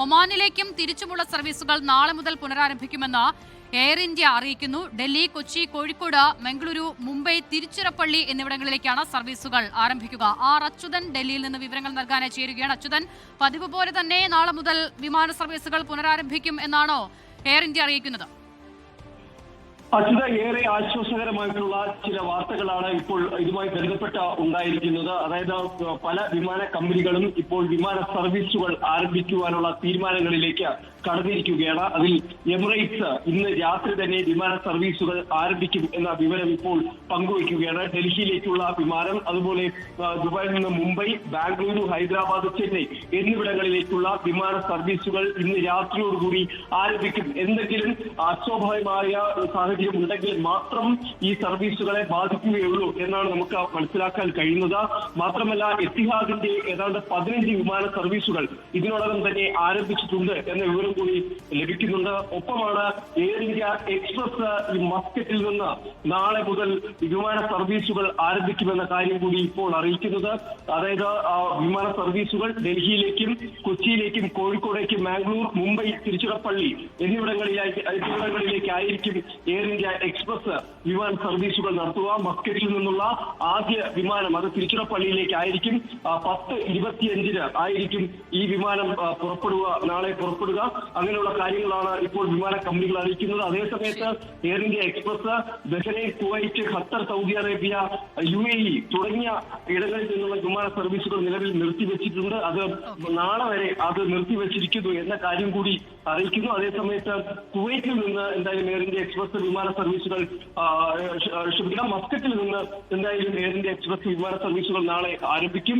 ഒമാനിലേക്കും തിരിച്ചുമുള്ള സർവീസുകൾ നാളെ മുതൽ പുനരാരംഭിക്കുമെന്ന് എയർ ഇന്ത്യ അറിയിക്കുന്നു. ഡൽഹി, കൊച്ചി, കോഴിക്കോട്, മംഗളൂരു, മുംബൈ, തിരുച്ചിറപ്പള്ളി എന്നിവിടങ്ങളിലേക്കാണ് സർവീസുകൾ ആരംഭിക്കുക. ആർ അച്യുതൻ ഡൽഹിയിൽ നിന്ന് വിവരങ്ങൾ നൽകാനായി ചേരുകയാണ്. അച്യുതൻ, പതിവ് പോലെ തന്നെ നാളെ മുതൽ വിമാന സർവീസുകൾ പുനരാരംഭിക്കും എന്നാണോ എയർ ഇന്ത്യ അറിയിക്കുന്നത്? അച്യുത, ഏറെ ആശ്വാസകരമായിട്ടുള്ള ചില വാർത്തകളാണ് ഇപ്പോൾ ഇതുമായി ബന്ധപ്പെട്ട ഉണ്ടായിരിക്കുന്നത്. അതായത് പല വിമാന കമ്പനികളും ഇപ്പോൾ വിമാന സർവീസുകൾ ആരംഭിക്കുവാനുള്ള തീരുമാനങ്ങളിലേക്ക് കടന്നിരിക്കുകയാണ്. അതിൽ എമിറേറ്റ്സ് ഇന്ന് രാത്രി തന്നെ വിമാന സർവീസുകൾ ആരംഭിക്കും എന്ന വിവരം ഇപ്പോൾ പങ്കുവയ്ക്കുകയാണ്. ഡൽഹിയിലേക്കുള്ള വിമാനം, അതുപോലെ ദുബായിൽ നിന്ന് മുംബൈ, ബാംഗ്ലൂരു, ഹൈദരാബാദ്, ചെന്നൈ എന്നിവിടങ്ങളിലേക്കുള്ള വിമാന സർവീസുകൾ ഇന്ന് രാത്രിയോടുകൂടി ആരംഭിക്കും. എന്തെങ്കിലും അസ്വാഭാവികമായ സാഹചര്യം ഉണ്ടെങ്കിൽ മാത്രം ഈ സർവീസുകളെ ബാധിക്കുകയുള്ളൂ എന്നാണ് നമുക്ക് മനസ്സിലാക്കാൻ കഴിയുന്നത്. മാത്രമല്ല, എത്തിഹാദിന്റെ ഏതാണ്ട് 15 വിമാന സർവീസുകൾ ഇതിനോടകം തന്നെ ആരംഭിച്ചിട്ടുണ്ട് എന്ന വിവരം കൂടി ലഭിക്കുന്നുണ്ട്. ഒപ്പമാണ് എയർ ഇന്ത്യ എക്സ്പ്രസ് ഈ മസ്കറ്റിൽ നിന്ന് നാളെ മുതൽ വിമാന സർവീസുകൾ ആരംഭിക്കുമെന്ന കാര്യം കൂടി ഇപ്പോൾ അറിയിക്കുന്നത്. അതായത് വിമാന സർവീസുകൾ ഡൽഹിയിലേക്കും കൊച്ചിയിലേക്കും കോഴിക്കോടേക്കും മാംഗ്ലൂർ, മുംബൈ, തിരുച്ചിറപ്പള്ളി എന്നിവിടങ്ങളിലേക്കായിരിക്കും എയർ ഇന്ത്യ എക്സ്പ്രസ് വിമാന സർവീസുകൾ നടത്തുക. മസ്കറ്റിൽ നിന്നുള്ള ആദ്യ വിമാനം അത് തിരുച്ചിറപ്പള്ളിയിലേക്കായിരിക്കും. 10:25 ആയിരിക്കും ഈ വിമാനം നാളെ പുറപ്പെടുക. അങ്ങനെയുള്ള കാര്യങ്ങളാണ് ഇപ്പോൾ വിമാന കമ്പനികൾ അറിയിക്കുന്നത്. അതേസമയത്ത് air India express Bahrain, Kuwait, Qatar, Saudi Arabia, UAE തുടങ്ങിയ ഇടങ്ങളിൽ നിന്നുള്ള വിമാന സർവീസുകൾ നിലവിൽ നിർത്തിവെച്ചിട്ടുണ്ട്. അത് നാളെ വരെ അത് നിർത്തിവെച്ചിരിക്കുന്നു എന്ന കാര്യം കൂടി അറിയിക്കുന്നു. അതേസമയത്ത് കുവൈറ്റിൽ നിന്ന് എന്തായാലും എയർ ഇന്ത്യ എക്സ്പ്രസ് വിമാന സർവീസുകൾ മസ്കറ്റിൽ നിന്ന് എന്തായാലും എയർ ഇന്ത്യ എക്സ്പ്രസ് വിമാന സർവീസുകൾ നാളെ ആരംഭിക്കും.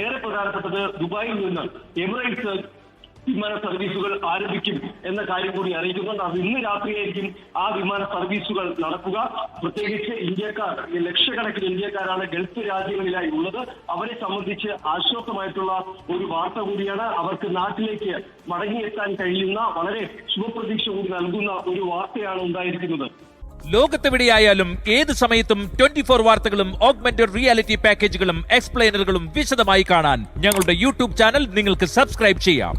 ഏറെ പ്രധാനപ്പെട്ടത് ദുബായിൽ നിന്ന് എമിറേറ്റ്സ് വിമാന സർവീസുകൾ ആരംഭിക്കും എന്ന കാര്യം കൂടി അറിയിക്കുന്നുണ്ട്. അത് ഇന്ന് രാത്രിയായിരിക്കും ആ വിമാന സർവീസുകൾ നടക്കുക. പ്രത്യേകിച്ച് ഇന്ത്യക്കാർ, ലക്ഷക്കണക്കിന് ഇന്ത്യക്കാരാണ് ഗൾഫ് രാജ്യങ്ങളിലായി ഉള്ളത്. അവരെ സംബന്ധിച്ച് ആശ്വാസമായിട്ടുള്ള ഒരു വാർത്ത കൂടിയാണ്. അവർക്ക് നാട്ടിലേക്ക് മടങ്ങിയെത്താൻ കഴിയുന്ന വളരെ ശുഭപ്രതീക്ഷ കൂടി നൽകുന്ന ഒരു വാർത്തയാണ് ഉണ്ടായിരിക്കുന്നത്. ലോകത്തെവിടെയായാലും ഏത് സമയത്തും 24 വാർത്തകളും ഓഗ്മെന്റഡ് റിയാലിറ്റി പാക്കേജുകളും എക്സ്പ്ലെയിനറുകളും വിശദമായി കാണാൻ ഞങ്ങളുടെ യൂട്യൂബ് ചാനൽ നിങ്ങൾക്ക് സബ്സ്ക്രൈബ് ചെയ്യാം.